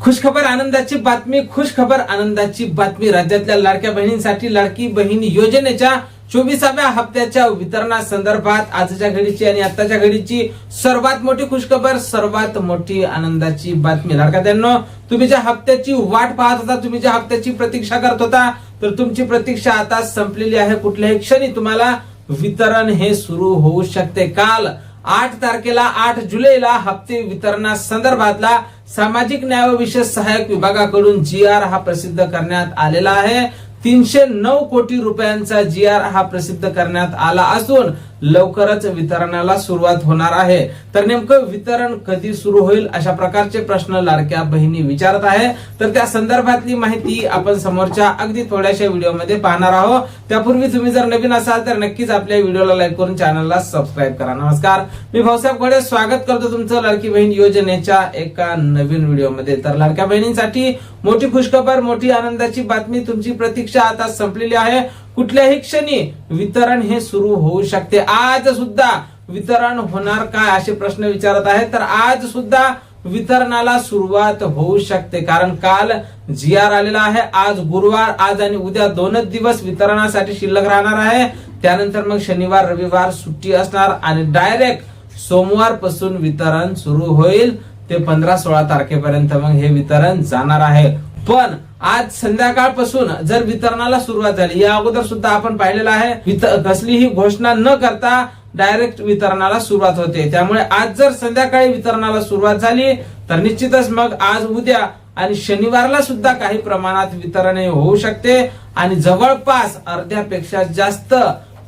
खुशखबर आनंदाची बातमी, खुशखबर आनंदाची बातमी. राज्यातल्या लाडक्या बहिणींसाठी लाडकी बहीण योजनेच्या 24व्या हप्त्याच्या वितरणासंदर्भात आजच्या घडीची आणि आताच्या घडीची सर्वात मोठी खुशखबर, सर्वात मोठी आनंदाची बातमी. लाडक्यांनो, तुम्ही ज्या हप्त्याची वाट पाहत होता, तुम्ही ज्या हप्त्याची प्रतीक्षा करत होता, तर तुमची प्रतीक्षा आता संपलेली आहे. कुठल्याही क्षणी तुम्हाला वितरण हे सुरू होऊ शकते. काल 8 तारखेला 8 जुलैला हप्ते वितरणासंदर्भातला सामाजिक न्याय व विशेष सहाय्यक विभागाकडून GR हा प्रसिद्ध करण्यात आलेला आहे. 309 कोटी रुपयांचा GR हा प्रसिद्ध करण्यात आला असून लवकरच वितरणाला सुरुवात होणार आहे. तर नेमकं वितरण कधी सुरू होईल, अशा प्रकारचे प्रश्न लाडक्या बहिणी विचारत आहे. तर त्या संदर्भातली माहिती आपण समोरच्या अगदी थोड्याशा व्हिडिओमध्ये पाहणार आहोत. त्यापूर्वी तुम्ही जर नवीन असाल तर नक्कीच आपल्या व्हिडिओला लाईक करून चॅनलला सबस्क्राईब करा. नमस्कार, मी भाऊसाहेब घोडे स्वागत करतो तुमचं लाडकी बहीण योजनेच्या एका नवीन व्हिडिओमध्ये. तर लाडक्या बहिणींसाठी मोठी खुशखबर, मोठी आनंदाची बातमी. तुमची प्रतीक्षा आता संपलेली आहे. कुठल्याही क्षणी वितरण हे सुरू होऊ शकते. आज सुद्धा वितरण होणार काय, असे प्रश्न विचारत आहेत. तर आज सुद्धा वितरणाला सुरुवात होऊ शकते, कारण काल GR आलेला आहे. आज गुरुवार, आज आणि उद्या 2च दिवस वितरणासाठी शिल्लक राहणार आहे. त्यानंतर मग शनिवार रविवार सुट्टी असणार आणि डायरेक्ट सोमवार पासून वितरण सुरू होईल. ते 15-16 तारखेपर्यंत मग हे वितरण जाणार आहे. पण आज संध्याकाळपासून जर वितरणाला सुरुवात झाली, या अगोदर सुद्धा आपण पाहिलेलं आहे, कसलीही घोषणा न करता डायरेक्ट वितरणाला सुरुवात होते. त्यामुळे आज जर संध्याकाळी वितरणाला सुरुवात झाली तर निश्चितच मग आज उद्या आणि शनिवारला सुद्धा काही प्रमाणात वितरण होऊ शकते आणि जवळपास अर्ध्यापेक्षा जास्त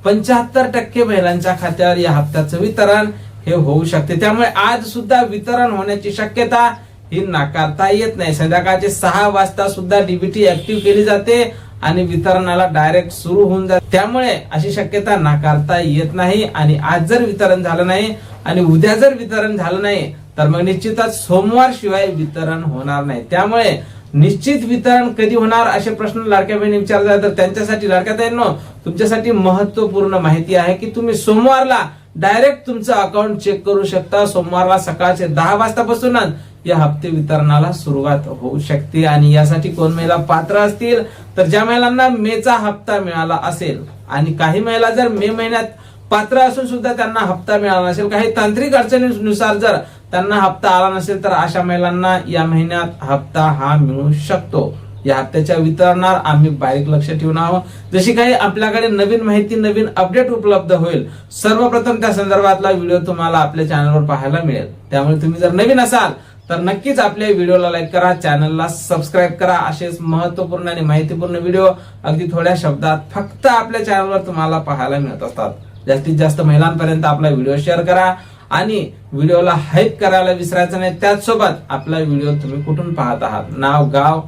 75% महिलांच्या खात्यावर या हप्त्याचं वितरण हे होऊ शकते. त्यामुळे आज सुद्धा वितरण होण्याची शक्यता ही नाकारता येत नाही. संध्याकाळचे 6 वाजता सुद्धा DBT ऍक्टिव्ह केली जाते आणि वितरणाला डायरेक्ट सुरू होऊन जाते. त्यामुळे अशी शक्यता नाकारता येत नाही. आणि आज जर वितरण झालं नाही आणि उद्या जर वितरण झालं नाही तर मग निश्चितच सोमवार शिवाय वितरण होणार नाही. त्यामुळे निश्चित वितरण कधी होणार असे प्रश्न लाडक्या बहिणी विचारतात. तर त्यांच्यासाठी लाडक्या बहिणींनो, तुमच्यासाठी महत्वपूर्ण माहिती आहे की तुम्ही सोमवारला डायरेक्ट तुमचं अकाउंट चेक करू शकता. सोमवारला सकाळचे 10 वाजतापासूनच या हप्ते वितरणाला सुरुवात होऊ शकते. आणि यासाठी कोण महिला पात्र असतील तर ज्या महिलांना मेचा हप्ता मिळाला असेल आणि काही महिला जर मे महिन्यात पात्र असून सुद्धा त्यांना हप्ता मिळाला नसेल, काही तांत्रिक अडचणीनुसार जर त्यांना हप्ता आला नसेल, तर अशा महिलांना या महिन्यात हप्ता हा मिळू शकतो. या हप्त्याच्या वितरणावर आम्ही बारीक लक्ष ठेवून आहोत. जशी काही आपल्याकडे नवीन माहिती, नवीन अपडेट उपलब्ध होईल, सर्वप्रथम त्या संदर्भातला व्हिडिओ तुम्हाला आपल्या चॅनलवर पाहायला मिळेल. त्यामुळे तुम्ही जर नवीन असाल तर नक्कीच आपल्या व्हिडिओला लाईक करा, चॅनलला सबस्क्राईब करा. असेच महत्वपूर्ण आणि माहितीपूर्ण व्हिडिओ अगदी थोड्या शब्दात फक्त आपल्या चॅनलवर तुम्हाला पाहायला मिळत असतात. जास्तीत जास्त महिलांपर्यंत आपला व्हिडिओ शेअर करा आणि व्हिडिओला हाईप करायला विसरायचं नाही. त्याचसोबत आपला व्हिडिओ तुम्ही कुठून पाहत आहात, नाव गाव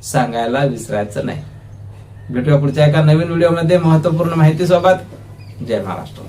सांगायला विसरायचं नाही. भेटूया पुढच्या एका नवीन व्हिडिओमध्ये महत्वपूर्ण माहिती सोबत. जय महाराष्ट्र.